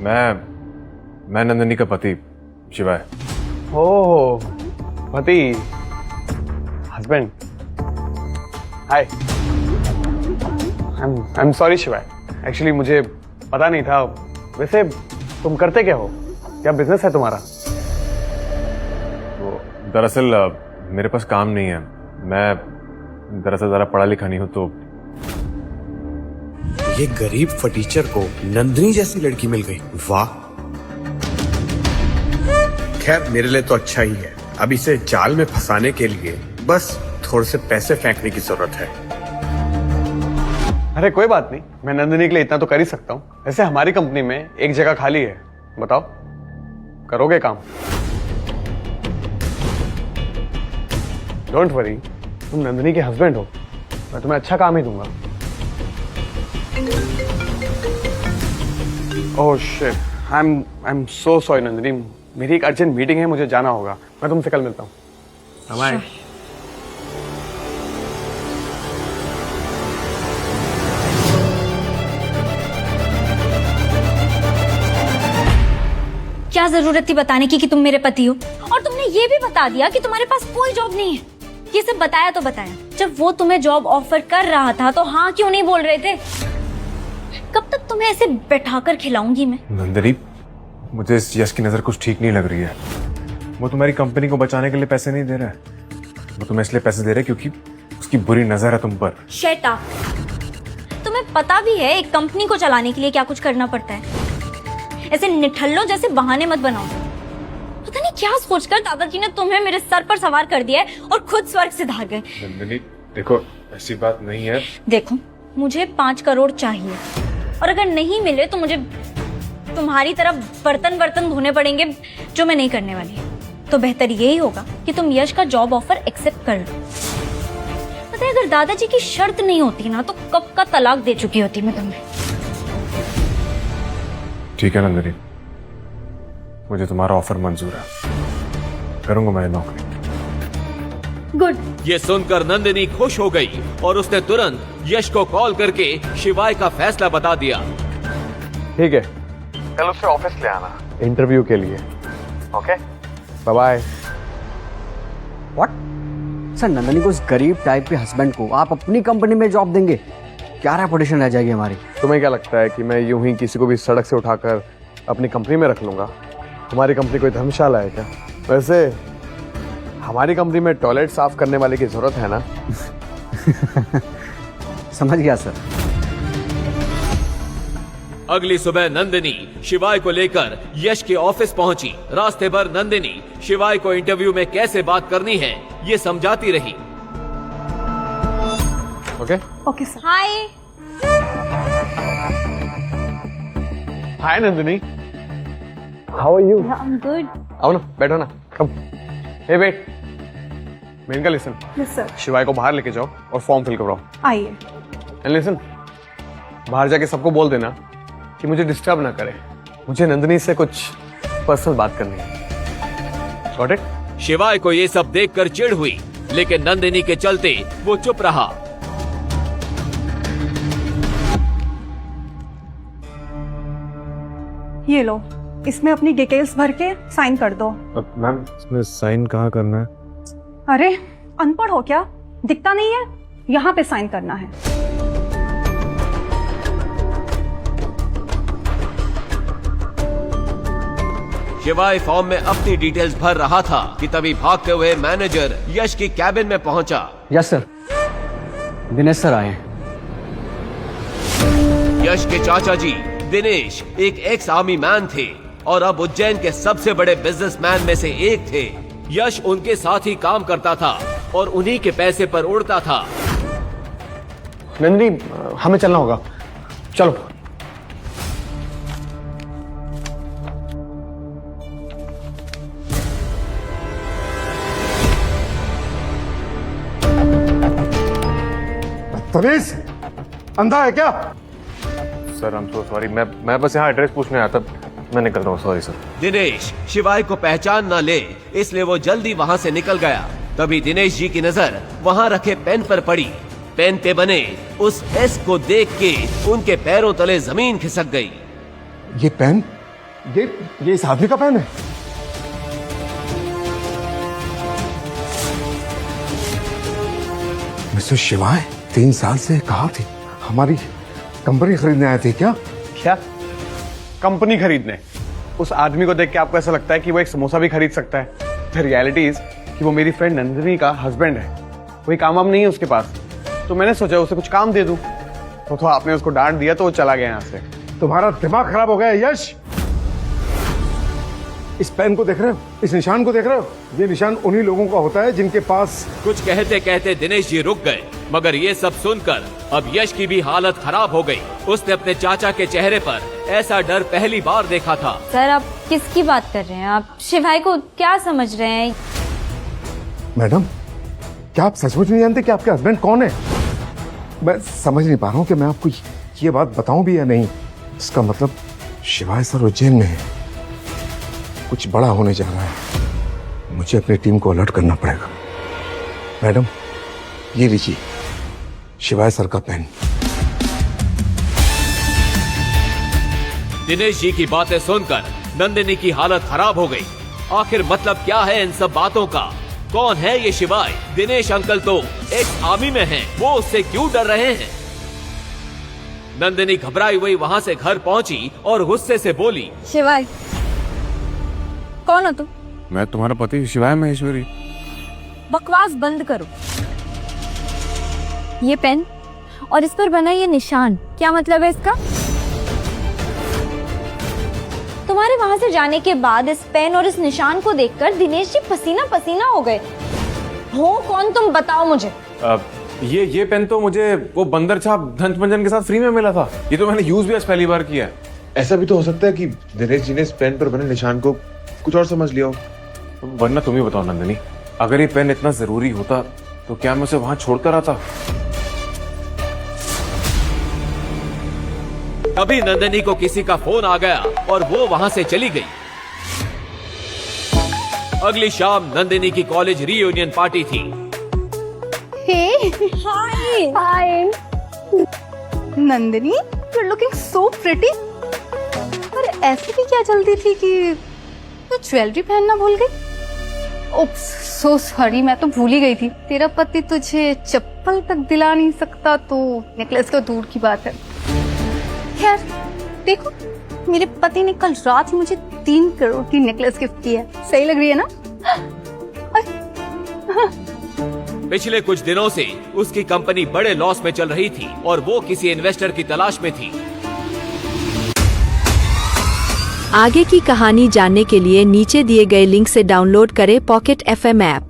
मैं नंदिनी का पति शिवाय। ओह, पति, husband. Hi, I am sorry शिवाय, एक्चुअली मुझे पता नहीं था। वैसे तुम करते क्या हो, क्या बिजनेस है तुम्हारा? वो दरअसल मेरे पास काम नहीं है। मैं दरअसल ज़रा पढ़ा लिखा नहीं हूँ तो। ये गरीब फटीचर को नंदिनी जैसी लड़की मिल गई, वाह। खैर मेरे लिए तो अच्छा ही है। अब इसे जाल में फंसाने के लिए बस थोड़े से पैसे फेंकने की जरूरत है। अरे कोई बात नहीं, मैं नंदिनी के लिए इतना तो कर ही सकता हूँ। वैसे हमारी कंपनी में एक जगह खाली है, बताओ करोगे काम? डोंट वरी, तुम नंदिनी के हस्बैंड हो, मैं तुम्हें अच्छा काम ही दूंगा। Oh shit, I am so sorry Nandini, मेरी एक अर्जेंट मीटिंग है, मुझे जाना होगा। मैं तुमसे कल मिलता हूँ। बाय। क्या जरूरत थी बताने की कि तुम मेरे पति हो, और तुमने ये भी बता दिया कि तुम्हारे पास कोई जॉब नहीं है। ये सब बताया तो बताया, जब वो तुम्हें जॉब ऑफर कर रहा था तो हाँ क्यों नहीं बोल रहे थे? कब तक तुम्हें ऐसे बैठाकर खिलाऊंगी मैं? नंदिनी, मुझे इस यश की नज़र कुछ ठीक नहीं लग रही है। वो तुम्हारी कंपनी को बचाने के लिए पैसे नहीं दे रहा है, वो तुम्हें इसलिए पैसे दे रहा है क्योंकि उसकी बुरी नजर है तुम पर। Shut up. तुम्हें पता भी है एक कंपनी को चलाने के लिए क्या कुछ करना पड़ता है। ऐसे निठल्लों जैसे बहाने मत बनाओ। पता नहीं क्या सोचकर दादाजी ने तुम्हें मेरे सर पर सवार कर दिया है और खुद स्वर्ग से धार गए। नंदिनी देखो, ऐसी बात नहीं है। देखो, मुझे 5 करोड़ चाहिए, और अगर नहीं मिले तो मुझे तुम्हारी तरह बर्तन धोने पड़ेंगे, जो मैं नहीं करने वाली। तो बेहतर यही होगा कि तुम यश का जॉब ऑफर एक्सेप्ट कर लो। पता है, अगर दादाजी की शर्त नहीं होती ना तो कब का तलाक दे चुकी होती मैं तुम्हें। ठीक है नंदिनी, मुझे तुम्हारा ऑफर मंजूर है, करूंगा मैं नौकरी। गुड। ये सुनकर नंदिनी खुश हो गई और उसने तुरंत यश को कॉल करके शिवाय का फैसला बता दिया। ठीक है, कल उसे ऑफिस ले आना इंटरव्यू के लिए। Okay, bye bye. What sir, Nandini को इस गरीब टाइप के हस्बैंड को आप अपनी कंपनी में जॉब देंगे? क्या रेपुटेशन रह जाएगी हमारी? तुम्हें क्या लगता है कि मैं यूं ही किसी को भी सड़क से उठाकर अपनी कंपनी में रख लूंगा? हमारी कंपनी कोई धर्मशाला है क्या? वैसे हमारी कंपनी में टॉयलेट साफ करने वाले की जरूरत है ना? समझ गया सर। अगली सुबह नंदिनी शिवाय को लेकर यश के ऑफिस पहुंची। रास्ते भर नंदिनी शिवाय को इंटरव्यू में कैसे बात करनी है ये समझाती रही। Okay okay sir. Hi. Hi Nandini, how are you? I am good. आओ ना, बैठो ना, come. Hey wait, Menaka listen. Yes sir. Shivaay को बाहर लेके जाओ और फॉर्म फिल करवाओ। आइए। एंड लिसन, बाहर जाके सबको बोल देना कि मुझे डिस्टर्ब ना करे, मुझे नंदिनी से कुछ पर्सनल बात करनी है। Got it? शिवाय को ये सब देखकर चिढ़ हुई, लेकिन नंदिनी के चलते वो चुप रहा। ये लो, इसमें अपनी डिटेल्स भर के साइन कर दो। मैम, इसमें साइन कहाँ करना है? अरे अनपढ़ हो क्या, दिखता नहीं है? यहाँ पे साइन करना है। शिवाय फॉर्म में अपनी डिटेल्स भर रहा था कि तभी भागते हुए मैनेजर यश की कैबिन में पहुंचा। यस सर, दिनेश सर आए हैं। यश के चाचा जी दिनेश एक एक्स आर्मी मैन थे और अब उज्जैन के सबसे बड़े बिजनेसमैन में से एक थे। यश उनके साथ ही काम करता था और उन्हीं के पैसे पर उड़ता था। नंदिनी, हमें चलना होगा, चलो। तमीज अंधा है क्या? Sir, I am so sorry, मैं बस यहाँ एड्रेस पूछने आया था, मैं निकल रहा हूँ, सॉरी सर। दिनेश शिवाय को पहचान न ले इसलिए वो जल्दी वहाँ से निकल गया। तभी दिनेश जी की नजर वहाँ रखे पेन पर पड़ी। पेन पे बने उस एस को देख के उनके पैरों तले जमीन खिसक गई। ये पेन ये इस आदमी का पेन है? मिस्टर शिवाय 3 साल से कहा थी हमारी कंपनी खरीदने आए थे क्या? क्या कंपनी खरीदने? उस आदमी को देख के आपको ऐसा लगता है कि वो एक समोसा भी खरीद सकता है? द रियलिटी इज कि वो मेरी फ्रेंड नंदिनी का हस्बैंड है। कोई काम वाम नहीं है उसके पास, तो मैंने सोचा उसे कुछ काम दे दूं। तो आपने उसको डांट दिया तो वो चला गया यहाँ से। तुम्हारा दिमाग खराब हो गया है, यश। इस पेन को देख रहे हो, इस निशान को देख रहे हो? ये निशान उन्हीं लोगों का होता है जिनके पास। कुछ कहते कहते दिनेश जी रुक गए, मगर ये सब सुनकर अब यश की भी हालत खराब हो गई। उसने अपने चाचा के चेहरे पर ऐसा डर पहली बार देखा था। सर आप किसकी बात कर रहे हैं? आप शिवाय को क्या समझ रहे हैं? मैडम, क्या आप सचमुच नहीं जानते कि आपके हस्बैंड कौन है? मैं समझ नहीं पा रहा हूँ कि मैं आपको ये बात बताऊं भी या नहीं। इसका मतलब शिवाय सर उज्जैन में है, कुछ बड़ा होने जा रहा है। मुझे अपनी टीम को अलर्ट करना पड़ेगा। मैडम, ये लीजिए शिवाय सर का पेन। दिनेश जी की बातें सुनकर नंदिनी की हालत खराब हो गई। आखिर मतलब क्या है इन सब बातों का? कौन है ये शिवाय? दिनेश अंकल तो एक्स आर्मी में हैं, वो उससे क्यों डर रहे हैं? नंदिनी घबराई हुई वहाँ से घर पहुँची और गुस्से से बोली, शिवाय कौन हो तुम? मैं तुम्हारा पति शिवाय महेश्वरी। बकवास बंद करो। ये पेन और इस पर बना ये निशान, क्या मतलब है इसका? तुम्हारे वहां से जाने के बाद इस पेन और इस निशान को देखकर दिनेश जी पसीना पसीना हो गए। हो कौन तुम, बताओ मुझे। ये पेन तो मुझे वो बंदर छाप धंच मंजन के साथ फ्री में मिला था। ये तो मैंने यूज भी आज पहली बार किया है। ऐसा भी तो हो सकता है कि दिनेश जी ने इस पेन पर बने निशान को कुछ और समझ लिया हो। वरना तुम ही बताओ नंदिनी, अगर ये पेन इतना जरूरी होता तो क्या मैं उसे वहां छोड़कर आता? तभी नंदिनी को किसी का फोन आ गया और वो वहां से चली गई। अगली शाम नंदिनी की कॉलेज रीयूनियन पार्टी थी। Hi hi Nandini, you are looking so pretty. पर ऐसी भी क्या जल्दी थी कि तू ज्वेलरी पहनना भूल गई? ओप्स, सो सॉरी, मैं तो भूल ही गई थी। तेरा पति तुझे चप्पल तक दिला नहीं सकता तो नेकलेस तो दूर की बात है। खैर देखो, मेरे पति ने कल रात ही मुझे 3 करोड़ की नेकलेस गिफ्ट की है। सही लग रही है ना? पिछले कुछ दिनों से उसकी कंपनी बड़े लॉस में चल रही थी और वो किसी इन्वेस्टर की तलाश में थी। आगे की कहानी जानने के लिए नीचे दिए गए लिंक से डाउनलोड करें पॉकेट FM ऐप।